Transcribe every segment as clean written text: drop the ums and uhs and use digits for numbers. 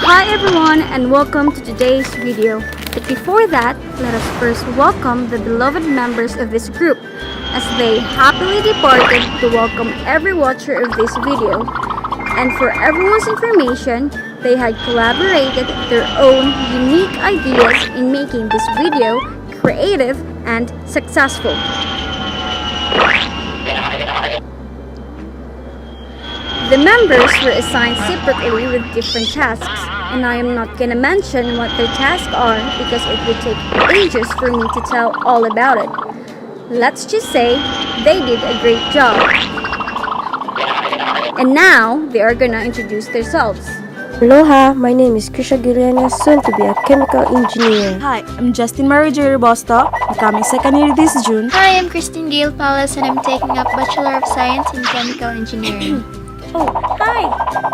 Hi everyone and welcome to today's video. But before that, let us first welcome the beloved members of this group as they happily departed to welcome every watcher of this video. And for everyone's information, they had collaborated their own unique ideas in making this video creative and successful. The members were assigned separately with different tasks, and I am not gonna mention what their tasks are because it would take ages for me to tell all about it. Let's just say they did a great job. And now they are gonna introduce themselves. Aloha, my name is Krisha Giliana, soon to be a chemical engineer. Hi, I'm Justin Marujo Bosto, becoming second year this June. Hi, I'm Christine Gail Palas and I'm taking up Bachelor of Science in Chemical Engineering. Oh, hi!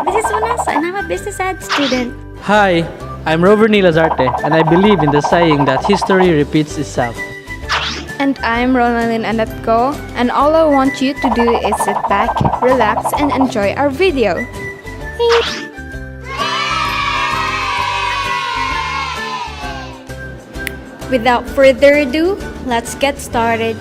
This is Vanessa and I'm a business ed student. Hi, I'm Rover Lazarte, and I believe in the saying that history repeats itself. And I'm Ronaldin Anatko, and all I want you to do is sit back, relax, and enjoy our video. Without further ado, let's get started.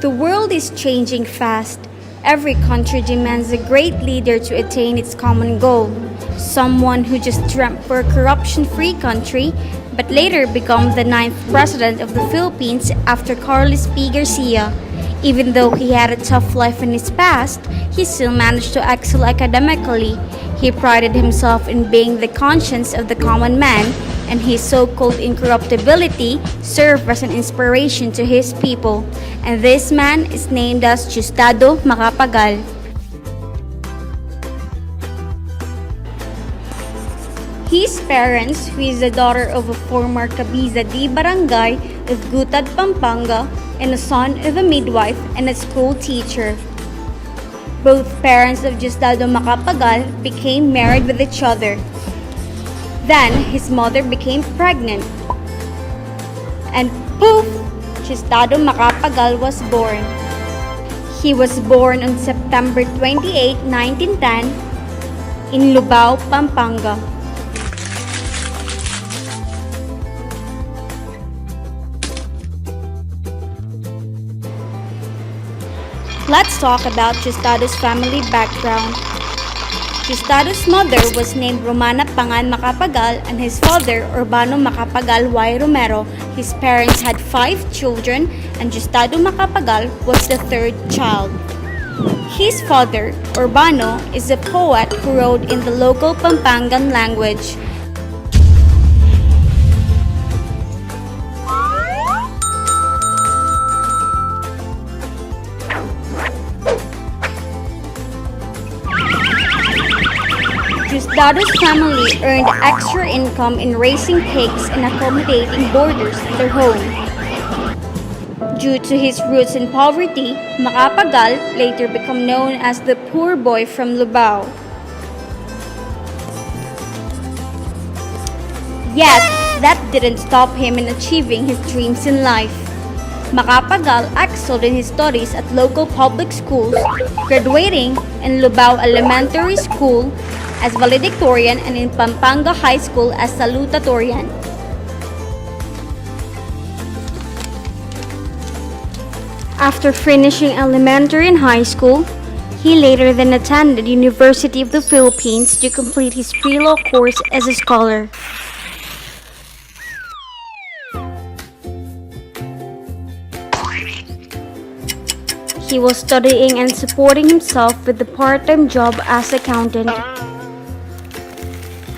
The world is changing fast. Every country demands a great leader to attain its common goal. Someone who just dreamt for a corruption-free country, but later became the 9th president of the Philippines after Carlos P. Garcia. Even though he had a tough life in his past, he still managed to excel academically. He prided himself in being the conscience of the common man, and his so-called incorruptibility served as an inspiration to his people. And this man is named as Diosdado Macapagal. His parents, who is the daughter of a former Cabeza di Barangay of Gutad, Pampanga, and a son of a midwife and a school teacher. Both parents of Diosdado Macapagal became married with each other. Then, his mother became pregnant. And poof! Diosdado Macapagal was born. He was born on September 28, 1910 in Lubao, Pampanga. Let's talk about Diosdado's family background. Diosdado's mother was named Romana Pangan Macapagal and his father, Urbano Macapagal Y. Romero. His parents had 5 children and Diosdado Macapagal was the 3rd child. His father, Urbano, is a poet who wrote in the local Pampangan language. Diosdado's family earned extra income in raising pigs and accommodating boarders in their home. Due to his roots in poverty, Macapagal later became known as the poor boy from Lubao. Yet, that didn't stop him in achieving his dreams in life. Macapagal excelled in his studies at local public schools, graduating in Lubao Elementary School as valedictorian and in Pampanga High School as salutatorian. After finishing elementary and high school, he later then attended University of the Philippines to complete his pre-law course as a scholar. He was studying and supporting himself with a part-time job as accountant.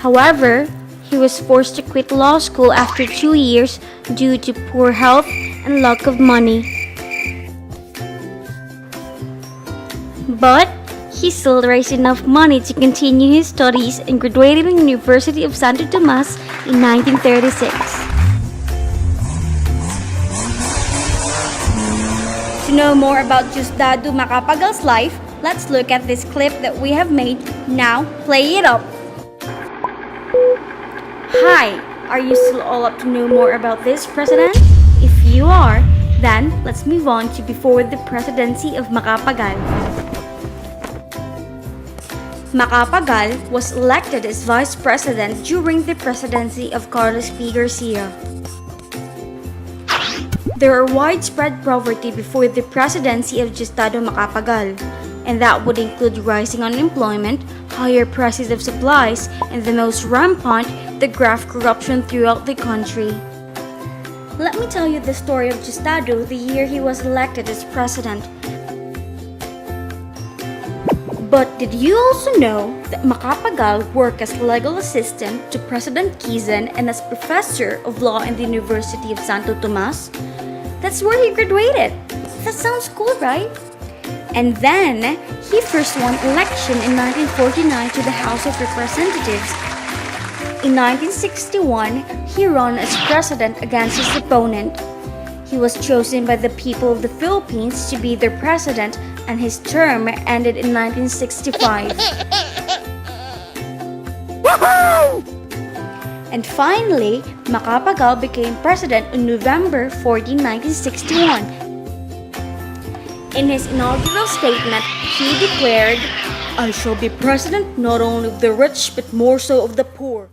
However, he was forced to quit law school after 2 years due to poor health and lack of money. But he still raised enough money to continue his studies and graduated in the University of Santo Tomas in 1936. To know more about Diosdado Macapagal's life, let's look at this clip that we have made. Now, play it up! Hi! Are you still all up to know more about this president? If you are, then let's move on to before the presidency of Macapagal. Macapagal was elected as vice president during the presidency of Carlos P. Garcia. There are widespread poverty before the presidency of Justado Macapagal, and that would include rising unemployment, higher prices of supplies, and the most rampant, the graft corruption throughout the country. Let me tell you the story of Justado the year he was elected as president. But did you also know that Macapagal worked as legal assistant to President Quezon and as professor of law in the University of Santo Tomas? That's where he graduated. That sounds cool, right? And then, he first won election in 1949 to the House of Representatives. In 1961, he ran as president against his opponent. He was chosen by the people of the Philippines to be their president, and his term ended in 1965. And finally, Macapagal became president on November 14, 1961. In his inaugural statement, he declared, "I shall be president not only of the rich but more so of the poor."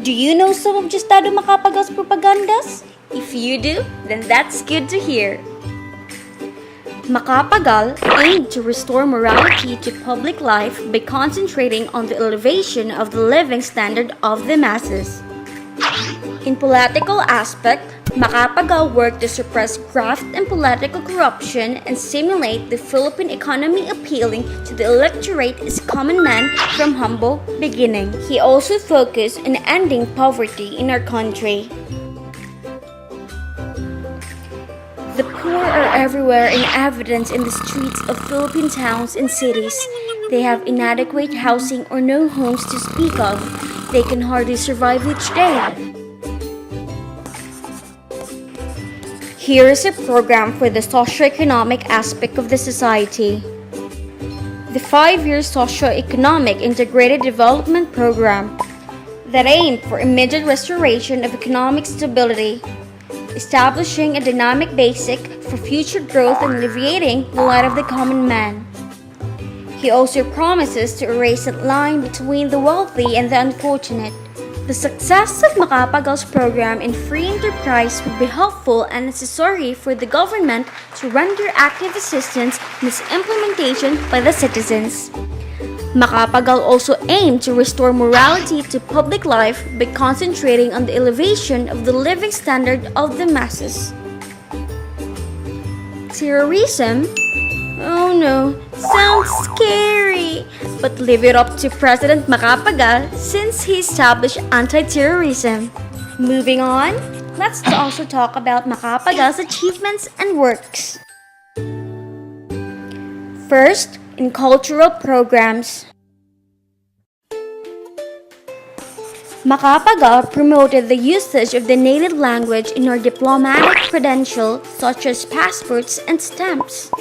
Do you know some of Justado Macapagal's propagandas? If you do, then that's good to hear. Macapagal aimed to restore morality to public life by concentrating on the elevation of the living standard of the masses. In political aspect, Macapagal worked to suppress graft and political corruption and stimulate the Philippine economy, appealing to the electorate as common man from humble beginning. He also focused on ending poverty in our country. The poor are everywhere in evidence in the streets of Philippine towns and cities. They have inadequate housing or no homes to speak of. They can hardly survive each day. Here is a program for the socioeconomic aspect of the society. The 5-year Socioeconomic Integrated Development Program that aimed for immediate restoration of economic stability, establishing a dynamic basic for future growth and alleviating the light of the common man. He also promises to erase that line between the wealthy and the unfortunate. The success of Macapagal's program in free enterprise would be helpful and necessary for the government to render active assistance in its implementation by the citizens. Macapagal also aimed to restore morality to public life by concentrating on the elevation of the living standard of the masses. Terrorism? Oh no, sounds scary! But leave it up to President Macapagal since he established anti-terrorism. Moving on, let's also talk about Macapagal's achievements and works. First, in cultural programs. Macapagal promoted the usage of the native language in our diplomatic credentials such as passports and stamps.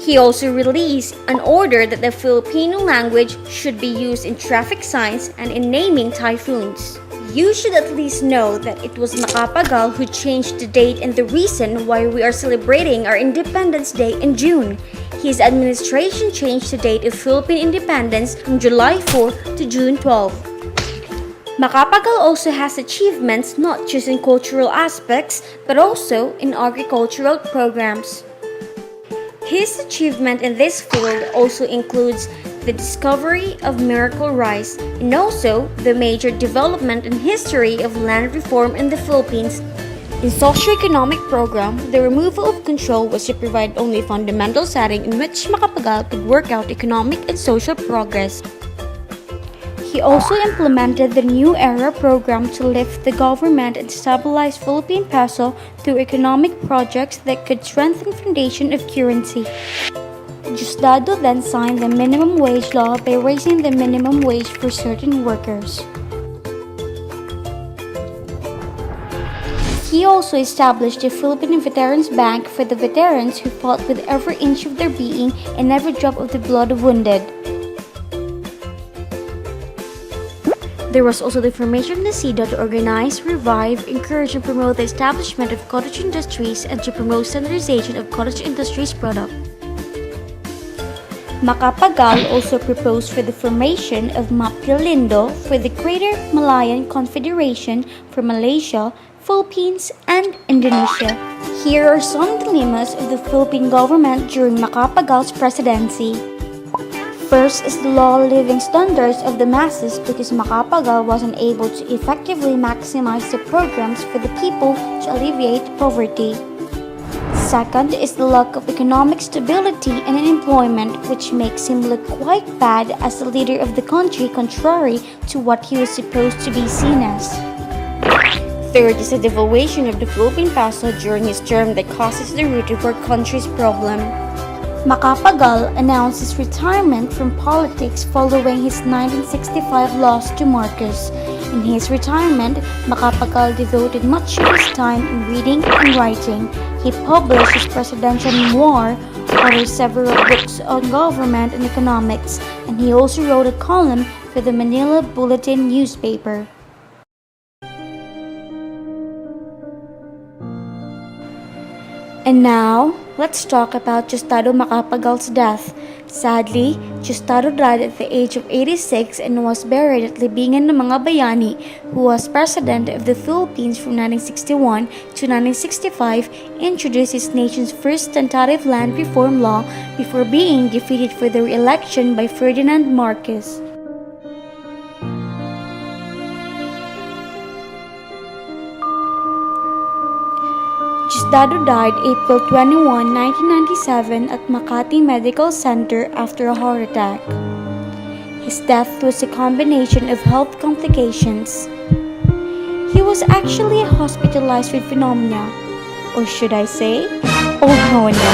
He also released an order that the Filipino language should be used in traffic signs and in naming typhoons. You should at least know that it was Macapagal who changed the date and the reason why we are celebrating our Independence Day in June. His administration changed the date of Philippine independence from July 4 to June 12. Macapagal also has achievements not just in cultural aspects but also in agricultural programs. His achievement in this field also includes the discovery of miracle rice and also the major development in history of land reform in the Philippines. In socioeconomic program, the removal of control was to provide only a fundamental setting in which Macapagal could work out economic and social progress. He also implemented the New Era program to lift the government and stabilize Philippine peso through economic projects that could strengthen foundation of currency. Justado then signed the minimum wage law by raising the minimum wage for certain workers. He also established a Philippine Veterans Bank for the veterans who fought with every inch of their being and every drop of the blood of wounded. There was also the formation of the SIDA to organize, revive, encourage, and promote the establishment of cottage industries and to promote standardization of cottage industries product. Macapagal also proposed for the formation of Mapilindo for the Greater Malayan Confederation for Malaysia, Philippines, and Indonesia. Here are some dilemmas of the Philippine government during Macapagal's presidency. First is the low living standards of the masses because Macapagal wasn't able to effectively maximize the programs for the people to alleviate poverty. Second is the lack of economic stability and employment, which makes him look quite bad as the leader of the country, contrary to what he was supposed to be seen as. Third is the devaluation of the Philippine peso during his term that causes the root of our country's problem. Macapagal announced his retirement from politics following his 1965 loss to Marcos. In his retirement, Macapagal devoted much of his time in reading and writing. He published his presidential memoir, authored several books on government and economics, and he also wrote a column for the Manila Bulletin newspaper. And now, let's talk about Diosdado Macapagal's death. Sadly, Diosdado died at the age of 86 and was buried at Libingan ng Mga Bayani, who was president of the Philippines from 1961 to 1965, introduced his nation's first tentative land reform law before being defeated for the re-election by Ferdinand Marcos. Diosdado died April 21, 1997 at Makati Medical Center after a heart attack. His death was a combination of health complications. He was actually hospitalized with pneumonia, or should I say, pneumonia.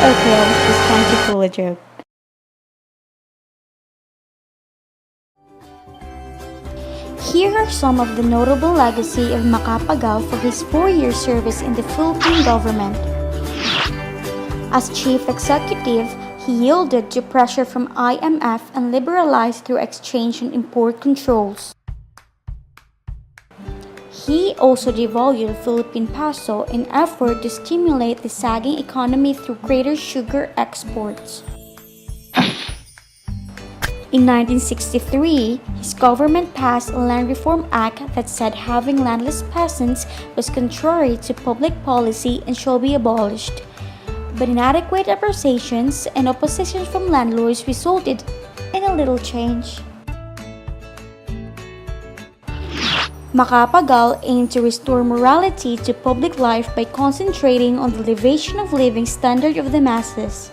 Okay, I was just trying to pull a joke. Here are some of the notable legacy of Macapagal for his 4-year service in the Philippine government. As chief executive, he yielded to pressure from IMF and liberalized through exchange and import controls. He also devalued Philippine peso in effort to stimulate the sagging economy through greater sugar exports. In 1963, his government passed a Land Reform Act that said having landless peasants was contrary to public policy and shall be abolished. But inadequate appreciations and opposition from landlords resulted in a little change. Macapagal aimed to restore morality to public life by concentrating on the elevation of living standard of the masses.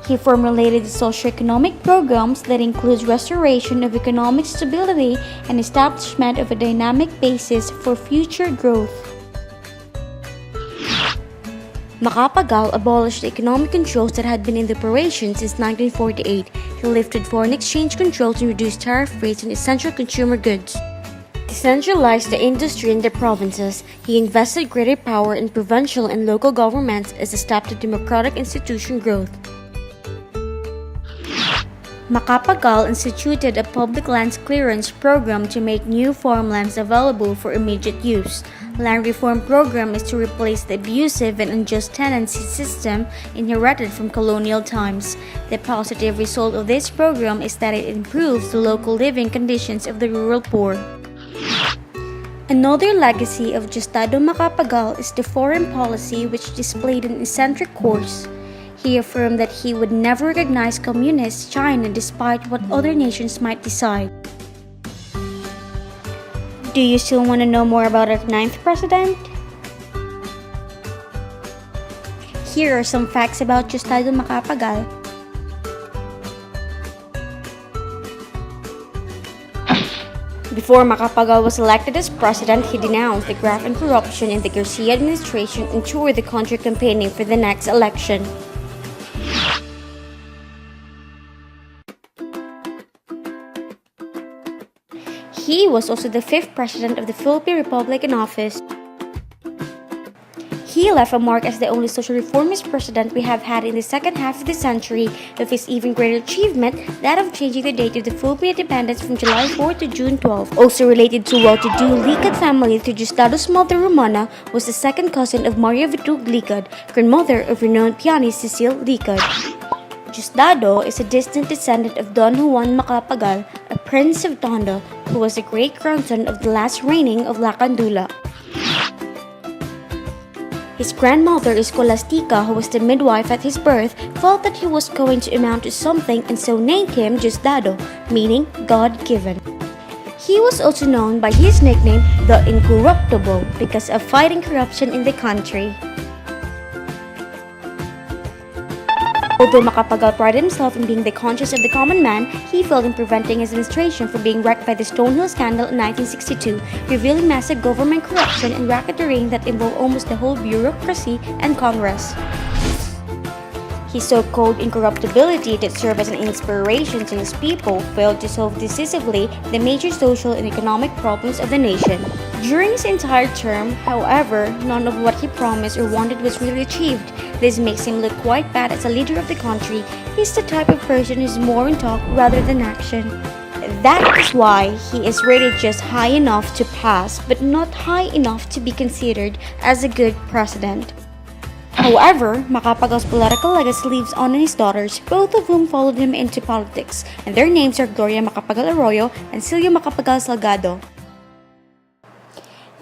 He formulated socio-economic programs that includes restoration of economic stability and establishment of a dynamic basis for future growth. Macapagal abolished the economic controls that had been in operation since 1948. He lifted foreign exchange controls and reduced tariff rates on essential consumer goods. Decentralized the industry in the provinces. He invested greater power in provincial and local governments as a step to democratic institution growth. Macapagal instituted a public lands clearance program to make new farmlands available for immediate use. Land reform program is to replace the abusive and unjust tenancy system inherited from colonial times. The positive result of this program is that it improves the local living conditions of the rural poor. Another legacy of Diosdado Macapagal is the foreign policy, which displayed an eccentric course. He affirmed that he would never recognize Communist China despite what other nations might decide. Do you still want to know more about our 9th president? Here are some facts about Diosdado Macapagal. Before Macapagal was elected as president, he denounced the graft and corruption in the Garcia administration and toured the country campaigning for the next election. He was also the 5th president of the Philippine Republic in office. He left a mark as the only social reformist president we have had in the second half of the century, with his even greater achievement, that of changing the date of the Philippine independence from July 4 to June 12. Also related to well-to-do Licad family through Diosdado's mother Romana, was the second cousin of Maria Vitug Licad, grandmother of renowned pianist Cecile Licad. Diosdado is a distant descendant of Don Juan Macapagal, a prince of Tondo, who was a great-grandson of the last reigning of Lacandula. His grandmother, Scholastica, who was the midwife at his birth, felt that he was going to amount to something and so named him Diosdado, meaning God-given. He was also known by his nickname, the Incorruptible, because of fighting corruption in the country. Although Macapagal prided himself in being the conscience of the common man, he failed in preventing his administration from being wrecked by the Stonehill scandal in 1962, revealing massive government corruption and racketeering that involved almost the whole bureaucracy and Congress. His so-called incorruptibility that served as an inspiration to his people failed to solve decisively the major social and economic problems of the nation. During his entire term, however, none of what he promised or wanted was really achieved. This makes him look quite bad as a leader of the country. He's the type of person who's more in talk rather than action. That is why he is rated just high enough to pass, but not high enough to be considered as a good president. However, Macapagal's political legacy lives on in his daughters, both of whom followed him into politics, and their names are Gloria Macapagal Arroyo and Celia Macapagal Salgado.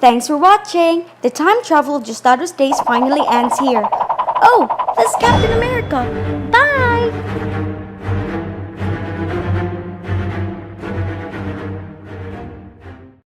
Thanks for watching! The time travel of Diosdado's days finally ends here. Oh, that's Captain America! Bye!